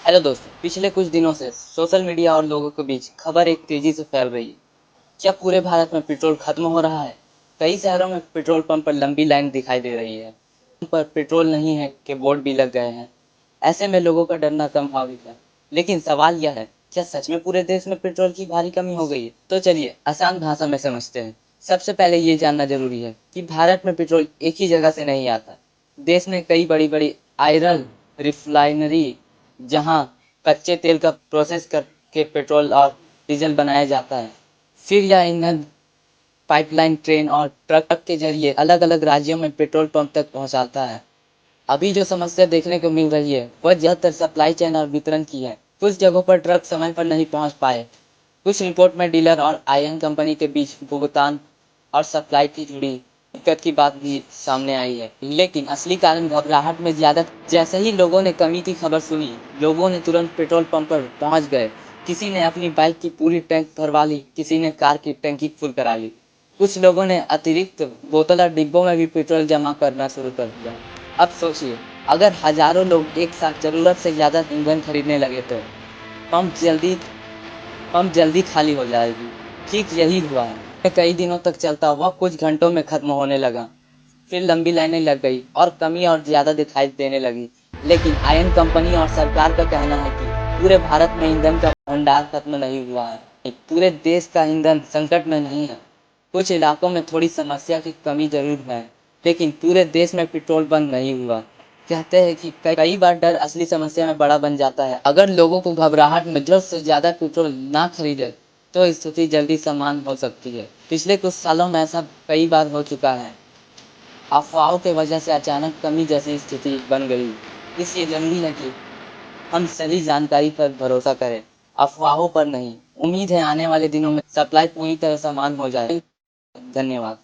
Hello दोस्तों, पिछले कुछ दिनों से सोशल मीडिया और लोगों के बीच खबर एक तेजी से फैल रही है। क्या पूरे भारत में पेट्रोल खत्म हो रहा है? कई शहरों में पेट्रोल पंप पर लंबी लाइन दिखाई दे रही है। पर पेट्रोल नहीं है के बोर्ड भी लग गए हैं। ऐसे में लोगों का डरना कम हो गया है। लेकिन सवाल यह है, क्या सच में पूरे देश में पेट्रोल की भारी कमी हो गई है? तो चलिए आसान भाषा में समझते हैं। सबसे पहले ये जानना जरूरी है कि भारत में पेट्रोल एक ही जगह से नहीं आता। देश में कई बड़ी बड़ी आयरन रिफाइनरी जहां कच्चे तेल का प्रोसेस करके पेट्रोल और डीजल बनाया जाता है। फिर यह ईंधन पाइपलाइन, ट्रेन और ट्रक के जरिए अलग अलग राज्यों में पेट्रोल पंप तक पहुंचाता है। अभी जो समस्या देखने को मिल रही है वह ज्यादातर सप्लाई चेन और वितरण की है। कुछ जगहों पर ट्रक समय पर नहीं पहुंच पाए। कुछ रिपोर्ट में डीलर और आईएन कंपनी के बीच भुगतान और सप्लाई की जुड़ी दिक्कत की बात भी सामने आई है। लेकिन असली कारण घबराहट में ज्यादा। जैसे ही लोगों ने कमी की खबर सुनी, लोगों ने तुरंत पेट्रोल पंप पर पहुंच गए। किसी ने अपनी बाइक की पूरी टैंक भरवा ली, किसी ने कार की टैंकी फुल करा ली। कुछ लोगों ने अतिरिक्त बोतल और डिब्बों में भी पेट्रोल जमा करना शुरू कर दिया। अब सोचिए, अगर हजारों लोग एक साथ जरूरत से ज्यादा ईंधन खरीदने लगे तो पंप जल्दी पंप जल्दी खाली हो जाएगी। ठीक यही हुआ है। कई दिनों तक चलता हुआ कुछ घंटों में खत्म होने लगा। फिर लंबी लाइनें लग गई और कमी और ज्यादा दिखाई देने लगी। लेकिन आयन कंपनी और सरकार का कहना है कि पूरे भारत में ईंधन का भंडार खत्म नहीं हुआ है। पूरे देश का ईंधन संकट में नहीं है। कुछ इलाकों में थोड़ी समस्या की कमी जरूर है, लेकिन पूरे देश में पेट्रोल बंद नहीं हुआ। कहते हैं कि कई बार डर असली समस्या में बड़ा बन जाता है। अगर लोगों को घबराहट में जरूरत से ज्यादा पेट्रोल ना खरीदे तो स्थिति जल्दी सामान्य हो सकती है। पिछले कुछ सालों में ऐसा कई बार हो चुका है। अफवाहों की वजह से अचानक कमी जैसी स्थिति बन गई। इसलिए जरूरी है कि हम सही जानकारी पर भरोसा करें, अफवाहों पर नहीं। उम्मीद है आने वाले दिनों में सप्लाई पूरी तरह सामान्य हो जाए। धन्यवाद।